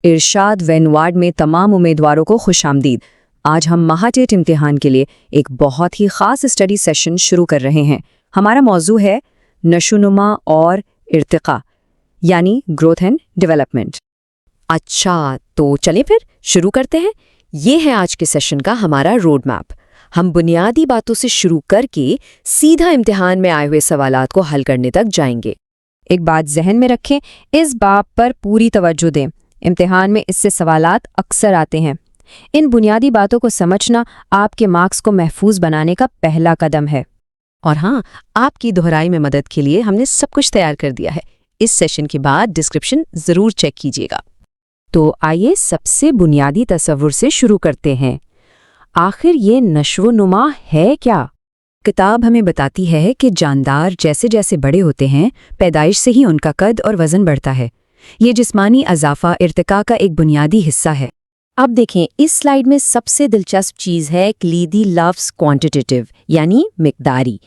इरशाद वेनवार्ड में तमाम उम्मीदवारों को खुशामदीद। आज हम महाटेट इम्तिहान के लिए एक बहुत ही ख़ास स्टडी सेशन शुरू कर रहे हैं। हमारा मौजू है नशोनुमा और इर्तिका, यानी ग्रोथ एंड डेवलपमेंट। अच्छा, तो चलें फिर शुरू करते हैं। ये है आज के सेशन का हमारा रोड मैप। हम बुनियादी बातों से शुरू करके सीधा इम्तिहान में आए हुए सवालात को हल करने तक जाएंगे। एक बात जहन में रखें, इस बात पर पूरी तवज्जो दें। इम्तिहान में इससे सवालात अक्सर आते हैं। इन बुनियादी बातों को समझना आपके मार्क्स को महफूज बनाने का पहला कदम है। और हाँ, आपकी दोहराई में मदद के लिए हमने सब कुछ तैयार कर दिया है। इस सेशन के बाद डिस्क्रिप्शन ज़रूर चेक कीजिएगा। तो आइए सबसे बुनियादी तसव्वुर से शुरू करते हैं। आखिर ये नशोनुमा है क्या? किताब हमें बताती है कि जानदार जैसे जैसे बड़े होते हैं, पैदाइश से ही उनका कद और वज़न बढ़ता है। ये जिस्मानी अज़ाफ़ा इर्तिका का एक बुनियादी हिस्सा है। अब देखें, इस स्लाइड में सबसे दिलचस्प चीज़ है कलीदी लफ्ज़ क्वांटिटेटिव, यानी मिक़दारी।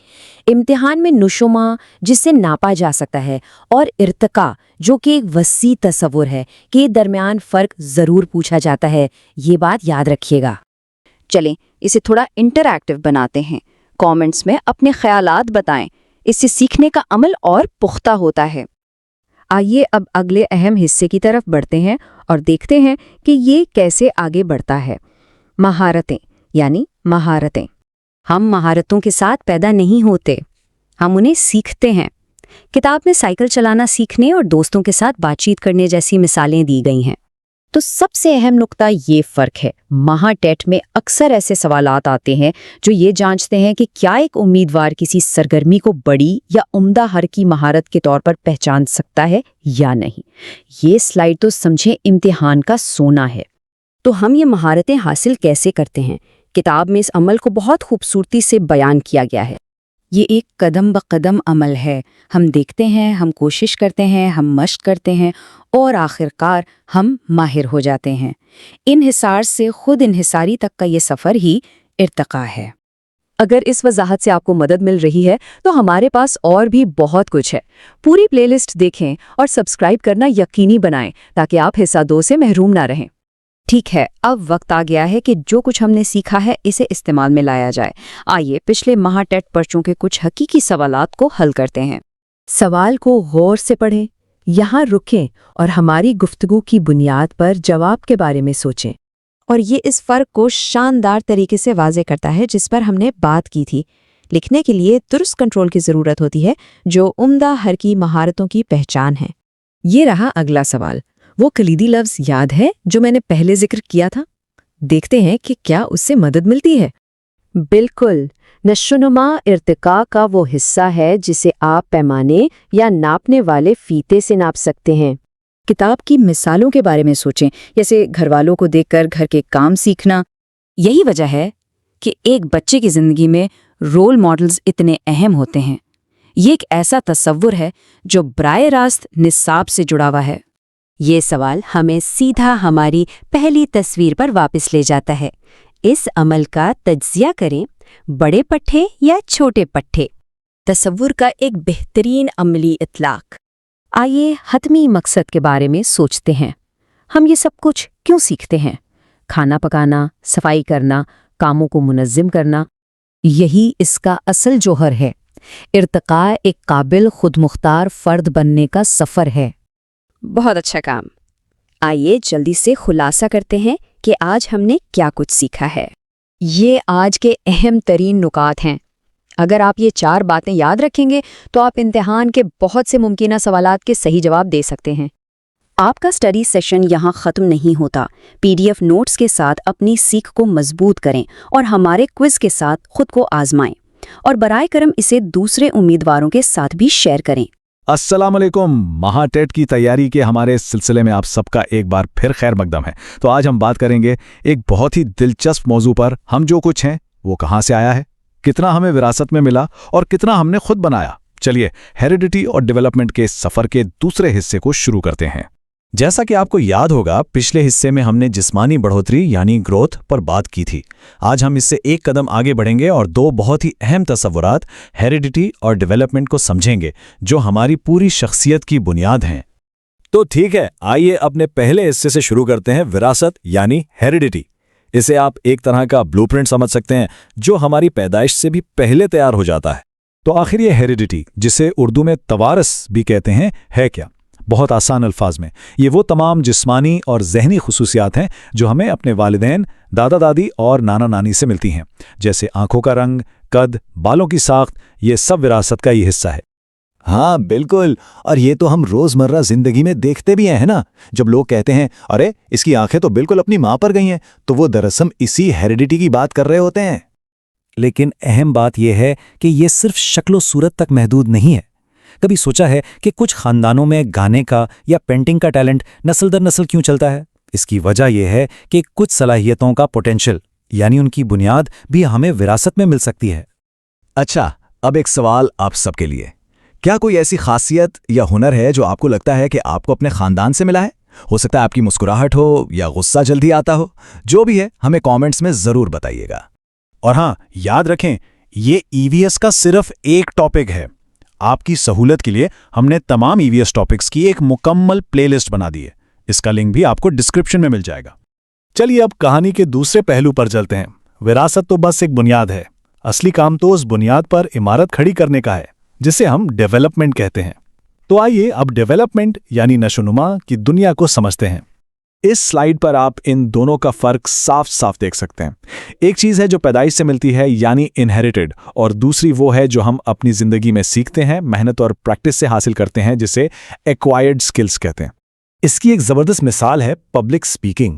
इम्तिहान में नशोनुमा जिसे नापा जा सकता है और इर्तिका जो कि एक वसी तसव्वुर है के दरमियान फ़र्क ज़रूर पूछा जाता है। ये बात याद रखिएगा। चलें इसे थोड़ा इंटरैक्टिव बनाते हैं। कमेंट्स में अपने ख्यालात बताएं। इससे सीखने का अमल और पुख्ता होता है। आइए अब अगले अहम हिस्से की तरफ बढ़ते हैं और देखते हैं कि ये कैसे आगे बढ़ता है। महारतें, यानी महारतें। हम महारतों के साथ पैदा नहीं होते, हम उन्हें सीखते हैं। किताब में साइकिल चलाना सीखने और दोस्तों के साथ बातचीत करने जैसी मिसालें दी गई हैं। तो सबसे अहम नुक्ता ये फ़र्क है। महाटेट में अक्सर ऐसे सवालात आते हैं जो ये जांचते हैं कि क्या एक उम्मीदवार किसी सरगर्मी को बड़ी या उम्दा हर की महारत के तौर पर पहचान सकता है या नहीं। ये स्लाइड तो समझे इम्तिहान का सोना है। तो हम ये महारतें हासिल कैसे करते हैं? किताब में इस अमल को बहुत खूबसूरती से बयान किया गया है। ये एक कदम ब कदम अमल है। हम देखते हैं, हम कोशिश करते हैं, हम मश्क करते हैं और आखिरकार हम माहिर हो जाते हैं। इन्हिसार से खुद इन्हिसारी तक का ये सफ़र ही इर्तिका है। अगर इस वजाहत से आपको मदद मिल रही है तो हमारे पास और भी बहुत कुछ है। पूरी प्लेलिस्ट देखें और सब्सक्राइब करना यकीनी बनाएं ताकि आप हिस्सा 2 से महरूम ना रहें। ठीक है, अब वक्त आ गया है कि जो कुछ हमने सीखा है इसे इस्तेमाल में लाया जाए। आइए पिछले महाटेट पर्चों के कुछ हकीकी सवालात को हल करते हैं। सवाल को गौर से पढ़ें, यहाँ रुकें और हमारी गुफ्तगू की बुनियाद पर जवाब के बारे में सोचें। और ये इस फ़र्क को शानदार तरीके से वाज़े करता है जिस पर हमने बात की थी। लिखने के लिए दुरुस्त कंट्रोल की ज़रूरत होती है जो उम्दा हर की महारतों की पहचान है। ये रहा अगला सवाल। वो कलीदी लफ्ज़ याद है जो मैंने पहले जिक्र किया था? देखते हैं कि क्या उससे मदद मिलती है। बिल्कुल, नशोनुमा इर्तिका का वो हिस्सा है जिसे आप पैमाने या नापने वाले फीते से नाप सकते हैं। किताब की मिसालों के बारे में सोचें, जैसे घरवालों को देखकर घर के काम सीखना। यही वजह है कि एक बच्चे की ज़िंदगी में रोल मॉडल्स इतने अहम होते हैं। ये एक ऐसा तसव्वुर है जो बराह रास्त निसाब से जुड़ा हुआ है। ये सवाल हमें सीधा हमारी पहली तस्वीर पर वापस ले जाता है। इस अमल का तज्जिया करें, बड़े पट्टे या छोटे पट्टे। तसव्वुर का एक बेहतरीन अमली इतलाक। आइए हतमी मकसद के बारे में सोचते हैं। हम ये सब कुछ क्यों सीखते हैं? खाना पकाना, सफाई करना, कामों को मुनज़्ज़म करना, यही इसका असल जौहर है। इर्तिका एक काबिल खुदमुख्तार फ़र्द बनने का सफ़र है। बहुत अच्छा काम। आइए जल्दी से खुलासा करते हैं कि आज हमने क्या कुछ सीखा है। ये आज के अहम तरीन नुकात हैं। अगर आप ये 4 बातें याद रखेंगे तो आप इम्तिहान के बहुत से मुमकिना सवालात के सही जवाब दे सकते हैं। आपका स्टडी सेशन यहाँ ख़त्म नहीं होता। PDF नोट्स के साथ अपनी सीख को मजबूत करें और हमारे क्विज़ के साथ खुद को आजमाएं। और बराए करम इसे दूसरे उम्मीदवारों के साथ भी शेयर करें। अस्सलाम वालेकुम। महाटेट की तैयारी के हमारे सिलसिले में आप सबका एक बार फिर खैर मकदम है। तो आज हम बात करेंगे एक बहुत ही दिलचस्प मौजू पर। हम जो कुछ हैं वो कहाँ से आया है, कितना हमें विरासत में मिला और कितना हमने खुद बनाया। चलिए हेरिडिटी और डेवलपमेंट के सफ़र के दूसरे हिस्से को शुरू करते हैं। जैसा कि आपको याद होगा, पिछले हिस्से में हमने जिस्मानी बढ़ोतरी यानी ग्रोथ पर बात की थी। आज हम इससे एक कदम आगे बढ़ेंगे और 2 बहुत ही अहम तसव्वुरात हेरिडिटी और डेवलपमेंट को समझेंगे जो हमारी पूरी शख्सियत की बुनियाद हैं। تو ٹھیک ہے، آئیے اپنے پہلے حصے سے شروع کرتے ہیں، وراثت یعنی ہیریڈیٹی۔ اسے آپ ایک طرح کا بلو پرنٹ سمجھ سکتے ہیں جو ہماری پیدائش سے بھی پہلے تیار ہو جاتا ہے۔ تو آخر یہ ہیریڈیٹی، جسے اردو میں توارث بھی کہتے ہیں، ہے کیا؟ بہت آسان الفاظ میں یہ وہ تمام جسمانی اور ذہنی خصوصیات ہیں جو ہمیں اپنے والدین، دادا دادی اور نانا نانی سے ملتی ہیں، جیسے آنکھوں کا رنگ، قد، بالوں کی ساخت، یہ سب وراثت کا ہی حصہ ہے۔ ہاں بالکل، اور یہ تو ہم روزمرہ زندگی میں دیکھتے بھی ہیں نا۔ جب لوگ کہتے ہیں ارے اس کی آنکھیں تو بالکل اپنی ماں پر گئی ہیں، تو وہ دراصل اسی ہیریڈیٹی کی بات کر رہے ہوتے ہیں۔ لیکن اہم بات یہ ہے کہ یہ صرف شکل و صورت تک محدود نہیں ہے۔ کبھی سوچا ہے کہ کچھ خاندانوں میں گانے کا یا پینٹنگ کا ٹیلنٹ نسل در نسل کیوں چلتا ہے؟ اس کی وجہ یہ ہے کہ کچھ صلاحیتوں کا پوٹینشل یعنی ان کی بنیاد بھی ہمیں وراثت میں مل سکتی ہے۔ اچھا، اب ایک سوال آپ سب کے لیے، کیا کوئی ایسی خاصیت یا ہنر ہے جو آپ کو لگتا ہے کہ آپ کو اپنے خاندان سے ملا ہے؟ ہو سکتا ہے آپ کی مسکراہٹ ہو یا غصہ جلدی آتا ہو، جو بھی ہے ہمیں کامنٹس میں ضرور بتائیے گا۔ اور ہاں، یاد رکھیں یہ EVS کا صرف ایک ٹاپک ہے۔ آپ کی سہولت کے لیے ہم نے تمام EVS ٹاپکس کی ایک مکمل پلے لسٹ بنا دی ہے، اس کا لنک بھی آپ کو ڈسکرپشن میں مل جائے گا۔ چلیے اب کہانی کے دوسرے پہلو پر چلتے ہیں۔ وراثت تو بس ایک بنیاد ہے، اصلی کام تو اس بنیاد پر عمارت کھڑی کرنے کا ہے، جسے ہم ڈیولپمنٹ کہتے ہیں۔ تو آئیے اب ڈیولپمنٹ یعنی نشوونما کی دنیا کو سمجھتے ہیں۔ اس سلائیڈ پر آپ ان دونوں کا فرق صاف صاف دیکھ سکتے ہیں۔ ایک چیز ہے جو پیدائش سے ملتی ہے یعنی انہیریٹڈ، اور دوسری وہ ہے جو ہم اپنی زندگی میں سیکھتے ہیں، محنت اور پریکٹس سے حاصل کرتے ہیں، جسے ایکوائرڈ سکلز کہتے ہیں۔ اس کی ایک زبردست مثال ہے پبلک سپیکنگ۔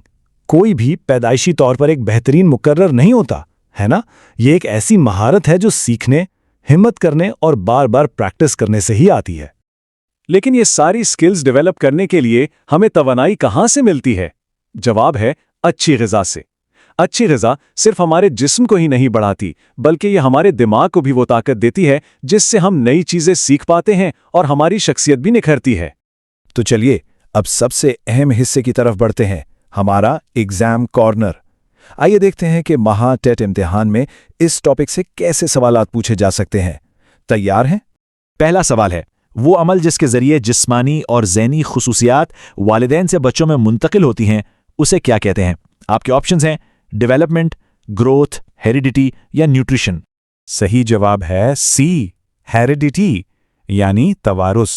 کوئی بھی پیدائشی طور پر ایک بہترین مقرر نہیں ہوتا، ہے نا؟ یہ ایک ایسی مہارت ہے جو سیکھنے، ہمت کرنے اور بار بار پریکٹس کرنے سے ہی آتی ہے۔ لیکن یہ ساری سکلز ڈیولپ کرنے کے لیے ہمیں توانائی کہاں سے ملتی ہے؟ جواب ہے اچھی غذا سے۔ اچھی غذا صرف ہمارے جسم کو ہی نہیں بڑھاتی، بلکہ یہ ہمارے دماغ کو بھی وہ طاقت دیتی ہے جس سے ہم نئی چیزیں سیکھ پاتے ہیں اور ہماری شخصیت بھی نکھرتی ہے۔ تو چلیے اب سب سے اہم حصے کی طرف بڑھتے ہیں، ہمارا ایگزام کارنر۔ آئیے دیکھتے ہیں کہ مہا ٹیٹ امتحان میں اس ٹاپک سے کیسے سوالات پوچھے جا سکتے ہیں۔ تیار ہیں؟ پہلا سوال ہے، وہ عمل جس کے ذریعے جسمانی اور ذہنی خصوصیات والدین سے بچوں میں منتقل ہوتی ہیں، اسے کیا کہتے ہیں؟ آپ کے آپشنز ہیں ڈیولپمنٹ، گروتھ، ہیریڈیٹی یا نیوٹریشن۔ صحیح جواب ہے سی، ہیریڈیٹی یعنی توارث۔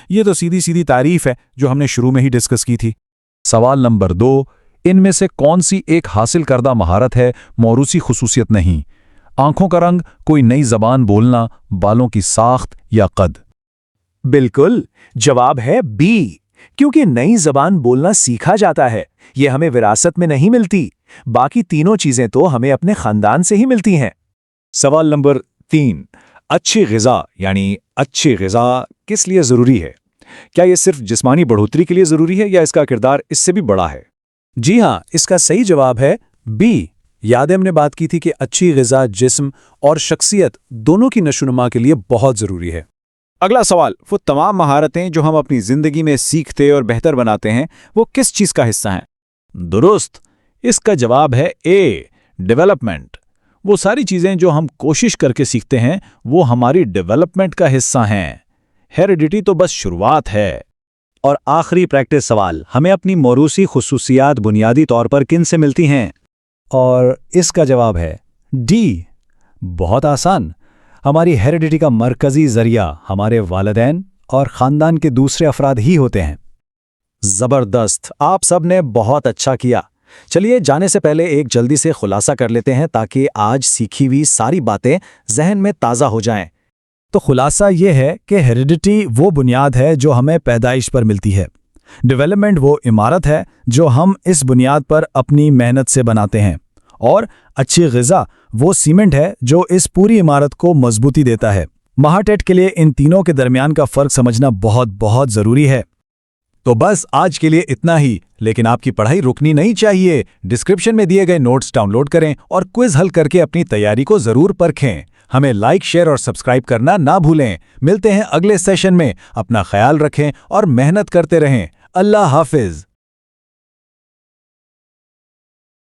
یہ تو سیدھی سیدھی تعریف ہے جو ہم نے شروع میں ہی ڈسکس کی تھی۔ سوال نمبر 2، ان میں سے کون سی ایک حاصل کردہ مہارت ہے، موروثی خصوصیت نہیں؟ آنکھوں کا رنگ، کوئی نئی زبان بولنا، بالوں کی ساخت یا قد؟ بالکل، جواب ہے بی، کیونکہ نئی زبان بولنا سیکھا جاتا ہے، یہ ہمیں وراثت میں نہیں ملتی۔ باقی تینوں چیزیں تو ہمیں اپنے خاندان سے ہی ملتی ہیں۔ سوال نمبر 3، اچھی غذا یعنی اچھی غذا کس لیے ضروری ہے؟ کیا یہ صرف جسمانی بڑھوتری کے لیے ضروری ہے یا اس کا کردار اس سے بھی بڑا ہے؟ جی ہاں، اس کا صحیح جواب ہے بی۔ یاد ہے ہم نے بات کی تھی کہ اچھی غذا جسم اور شخصیت دونوں کی نشوونما کے لیے بہت ضروری ہے۔ اگلا سوال، وہ تمام مہارتیں جو ہم اپنی زندگی میں سیکھتے اور بہتر بناتے ہیں، وہ کس چیز کا حصہ ہیں؟ درست، اس کا جواب ہے اے، ڈیولپمنٹ۔ وہ ساری چیزیں جو ہم کوشش کر کے سیکھتے ہیں، وہ ہماری ڈیولپمنٹ کا حصہ ہیں۔ ہیریڈیٹی تو بس شروعات ہے۔ اور آخری پریکٹس سوال، ہمیں اپنی موروثی خصوصیات بنیادی طور پر کن سے ملتی ہیں؟ اور اس کا جواب ہے ڈی، بہت آسان۔ ہماری ہیریڈیٹی کا مرکزی ذریعہ ہمارے والدین اور خاندان کے دوسرے افراد ہی ہوتے ہیں۔ زبردست، آپ سب نے بہت اچھا کیا۔ چلیے جانے سے پہلے ایک جلدی سے خلاصہ کر لیتے ہیں تاکہ آج سیکھی ہوئی ساری باتیں ذہن میں تازہ ہو جائیں۔ تو خلاصہ یہ ہے کہ ہیریڈیٹی وہ بنیاد ہے جو ہمیں پیدائش پر ملتی ہے۔ ڈیولپمنٹ وہ عمارت ہے جو ہم اس بنیاد پر اپنی محنت سے بناتے ہیں، اور اچھی غذا وہ سیمنٹ ہے جو اس پوری عمارت کو مضبوطی دیتا ہے۔ مہا ٹیٹ کے لیے ان تینوں کے درمیان کا فرق سمجھنا بہت بہت ضروری ہے۔ تو بس آج کے لیے اتنا ہی، لیکن آپ کی پڑھائی رکنی نہیں چاہیے۔ ڈسکرپشن میں دیے گئے نوٹس ڈاؤن لوڈ کریں اور کوئز حل کر کے اپنی تیاری کو ضرور پرکھیں۔ ہمیں لائک، شیئر اور سبسکرائب کرنا نہ بھولیں۔ ملتے ہیں اگلے سیشن میں، اپنا خیال رکھیں اور محنت کرتے رہیں۔ اللہ حافظ۔